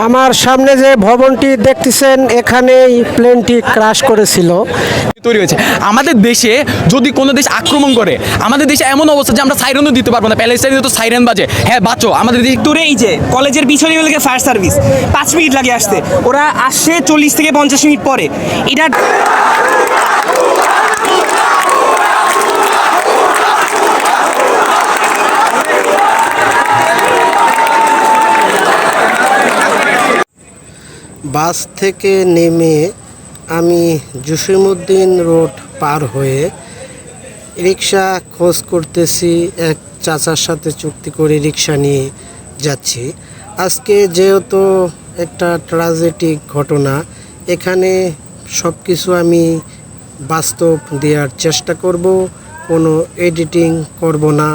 আমার সামনে যে ভবনটি দেখতেছেন এখানেই প্লেনটি ক্র্যাশ করেছিল। তৈরি হয়েছে আমাদের দেশে যদি কোনো দেশ আক্রমণ করে আমাদের দেশে এমন অবস্থা যে আমরা সাইরেনও দিতে পারবো না। প্যালেস্টাইনে তো সাইরেন বাজে, হ্যাঁ বাঁচো আমাদের দেশে। দূরে এই যে কলেজের পিছনে লাগে ফায়ার সার্ভিস, 5 মিনিট লাগে আসতে, ওরা আসে 40 থেকে 50 মিনিট পরে। এটা বাস থেকে নেমে আমি জসিমউদ্দিন রোড পার হয়ে রিক্সা খোঁজ করতেছি। এক চাচার সাথে চুক্তি করে রিক্সা নিয়ে যাচ্ছি। আজকে যেহেতু একটা ট্র্যাজেডিক ঘটনা, এখানে সব কিছু আমি বাস্তব দেওয়ার চেষ্টা করব, কোনো এডিটিং করব না।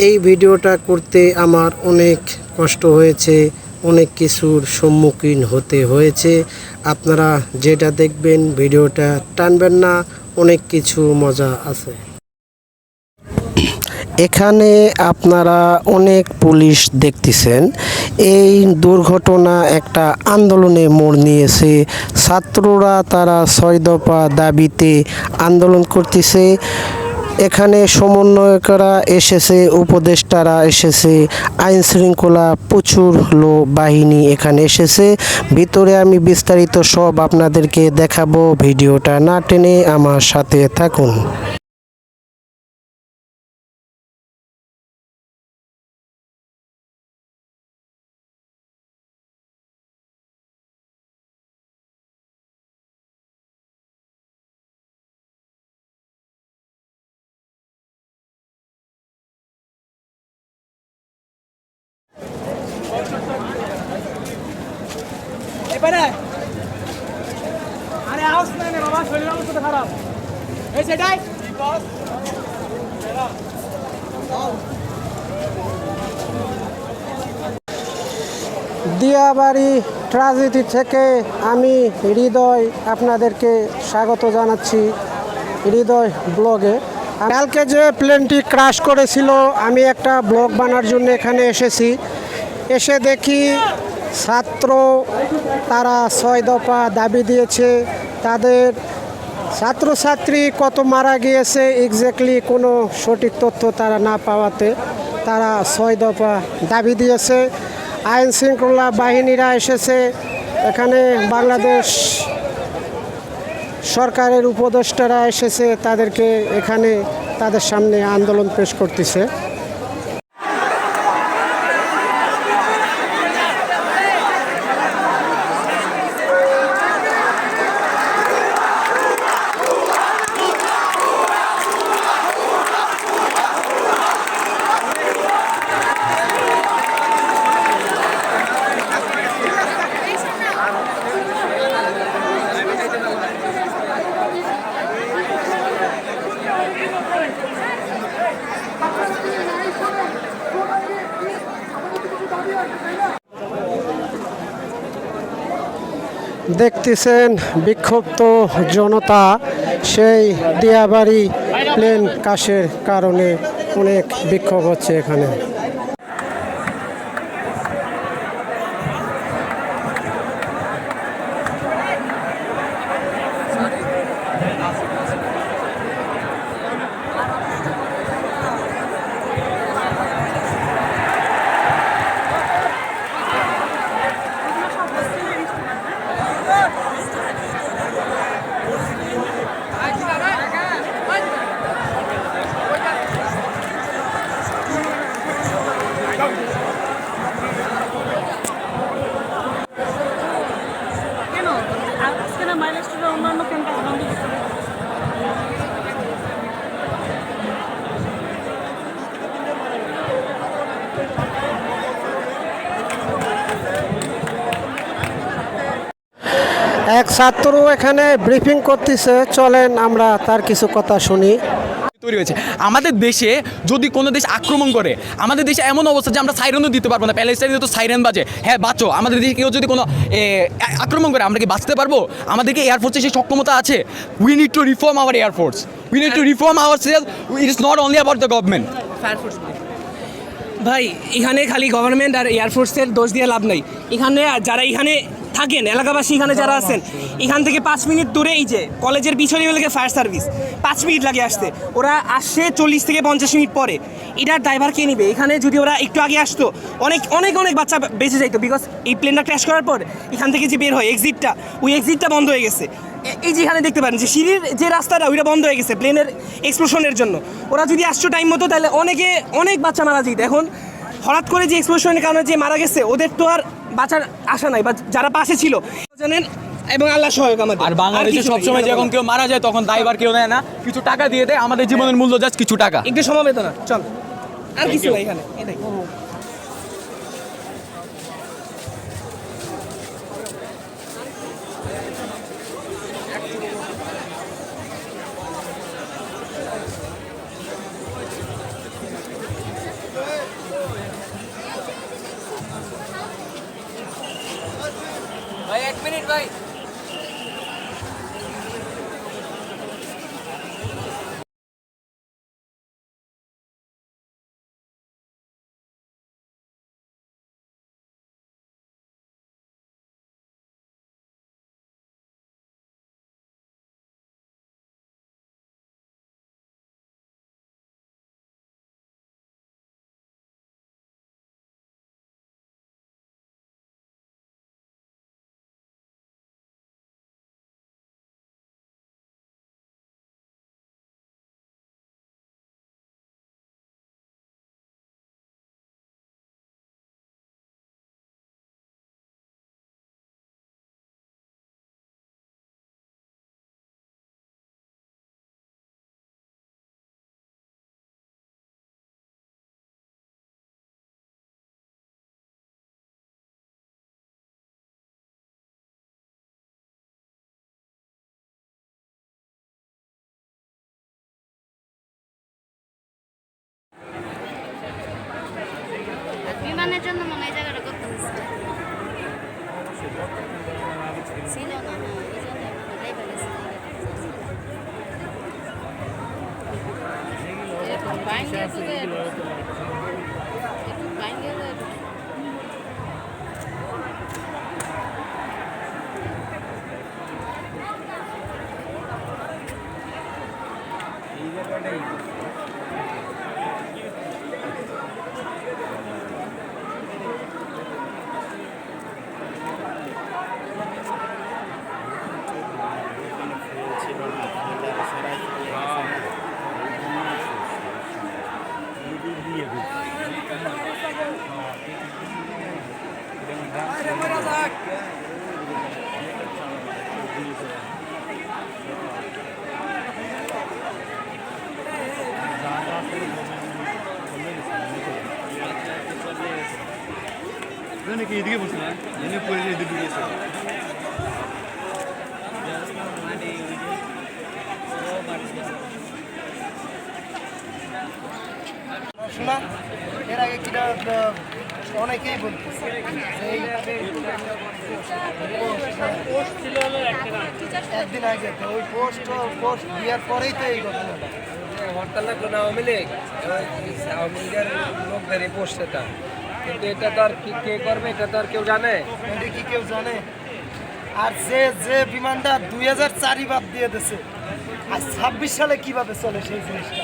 এই ভিডিওটা করতে আমার অনেক কষ্ট হয়েছে, অনেক কিছুর সম্মুখীন হতে হয়েছে। আপনারা যেটা দেখবেন ভিডিওটা টানবেন না, অনেক কিছু মজা আছে। এখানে আপনারা অনেক পুলিশ দেখতেছেন। এই দুর্ঘটনা একটা আন্দোলনে মোড় নিয়েছে। ছাত্ররা তারা 6 দফা দাবিতে আন্দোলন করতেছে। এখানে সমন্বয়করা এসেছে, উপদেষ্টারা এসেছে, আইন শৃঙ্খলা প্রচুর বাহিনী এখানে এসেছে। ভিতরে আমি বিস্তারিত সব আপনাদেরকে দেখাবো, ভিডিওটা না টেনে আমার সাথে থাকুন। আরে আউস না বাবা, শরীরের অবস্থা খারাপ। এই সেটাই দিয়াবাড়ি ট্র্যাজেডি থেকে আমি হৃদয় আপনাদেরকে স্বাগত জানাচ্ছি হৃদয় ব্লগে। কালকে যে প্লেনটি ক্র্যাশ করেছিল, আমি একটা ব্লগ বানার জন্য এখানে এসেছি। এসে দেখি ছাত্র তারা 6 দফা দাবি দিয়েছে। তাদের ছাত্রছাত্রী কত মারা গিয়েছে এক্স্যাক্টলি কোনো সঠিক তথ্য তারা না পাওয়াতে তারা 6 দফা দাবি দিয়েছে। আইন শৃঙ্খলা বাহিনীরা এসেছে এখানে, বাংলাদেশ সরকারের উপদেষ্টারা এসেছে, তাদেরকে এখানে তাদের সামনে আন্দোলন পেশ করতেছে। দেখতেছেন বিক্ষুব্ধ জনতা, সেই দিয়াবাড়ি প্লেন ক্র্যাশের কারণে অনেক বিক্ষোভ হচ্ছে এখানে। অন্যান্য ক্যাম্পাস বন্ধ করতে হবে। এক ছাত্র এখানে ব্রিফিং করতেছে, চলেন আমরা তার কিছু কথা শুনি। তৈরি হয়েছে আমাদের দেশে যদি কোনো দেশ আক্রমণ করে আমাদের দেশে এমন অবস্থা যে আমরা সাইরেনও দিতে পারবো না। প্যালেস্টাইনে তো সাইরেন বাজে, হ্যাঁ বাঁচো আমাদের দেশে। কেউ যদি কোনো আক্রমণ করে আমরা কি বাঁচতে পারবো? আমাদেরকে এয়ারফোর্সের সেই সক্ষমতা আছে। We need to reform our air force, we need to reform our self. It is not only about the government. ভাই এখানে খালি গভর্নমেন্ট আর এয়ারফোর্সের দোষ দিয়ে লাভ নাই। এখানে যারা এখানে থাকেন এলাকাবাসী, এখানে যারা আছেন, এখান থেকে 5 মিনিট দূরে এই যে কলেজের পিছনে লাগে ফায়ার সার্ভিস, 5 মিনিট লাগে আসতে, ওরা আসে 40 থেকে 50 মিনিট পরে। এটার ড্রাইভার কে নিবে? এখানে যদি ওরা একটু আগে আসতো অনেক অনেক অনেক বাচ্চা বেঁচে যাইতো, বিকজ এই প্লেনটা ক্র্যাশ করার পর এখান থেকে যে বের হয় এক্সিটটা, ওই এক্সিটটা বন্ধ হয়ে গেছে। এই যে এখানে দেখতে পারেন যে সিঁড়ির যে রাস্তাটা ওইটা বন্ধ হয়ে গেছে প্লেনের এক্সপ্লোশনের জন্য। ওরা যদি আসতো টাইম মতো তাহলে অনেক বাচ্চা মারা যেত। এখন হঠাৎ করে যে এক্সপ্লোশনের কারণে যে মারা গেছে ওদের তো আর বাঁচার আশা নাই, বা যারা পাশে ছিল জানেন, এবং আল্লাহ সহায়ক আমাদের। আর বাংলাদেশে সবসময় যখন কেউ মারা যায় তখন দায়ভার কেউ নেয় না, কিছু টাকা দিয়ে দেয়, আমাদের জীবনের মূল্য জাস্ট কিছু টাকা। একটু সমবেদনা, চল আর কিছু নাই এখানে, এটাই। ভাই 1 মিনিট ভাই। বিমানের জন্য মনে হয় এই জায়গাটা করতে হচ্ছে ছিল না, না এই জন্য লেভেল এরকম বাইন্ডে যদি একটু বাইন্ডে নাকি এদিকে বসে না এনে পড়ে এদিকে ঢুকেছে শোনা এর আগে কিনা অনেকেই বলতেছে একদিন আগে তো ওই পোস্ট দেওয়ার পরেই তো এই ঘটনাটা হরতাল লাগলো না আওয়ামী লীগ, আওয়ামী লীগের লোকদের এই পোস্টটা, কিন্তু এটা তো আর কে করবে এটা তো আর কেউ জানে, এটা কি কেউ জানে? আর যে বিমানটা 2004 বাদ দিয়ে দিয়েছে আর 26 সালে কিভাবে চলে সেই জিনিসটা,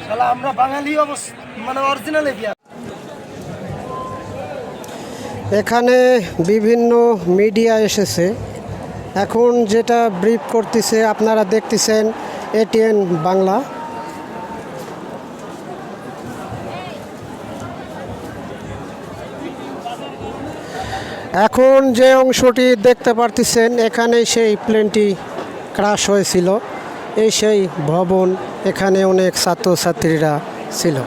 শালা আমরা বাঙালি মানে অরিজিনাল এরিয়া। এখানে বিভিন্ন মিডিয়া এসেছে, এখন যেটা ব্রিফ করতেছে আপনারা দেখতেছেন এটিএন বাংলা। এখন যে অংশটি দেখতে পারতেছেন এখানে সেই প্লেনটি ক্র্যাশ হয়েছিল, এই সেই ভবন, এখানে অনেক ছাত্রছাত্রীরা ছিল।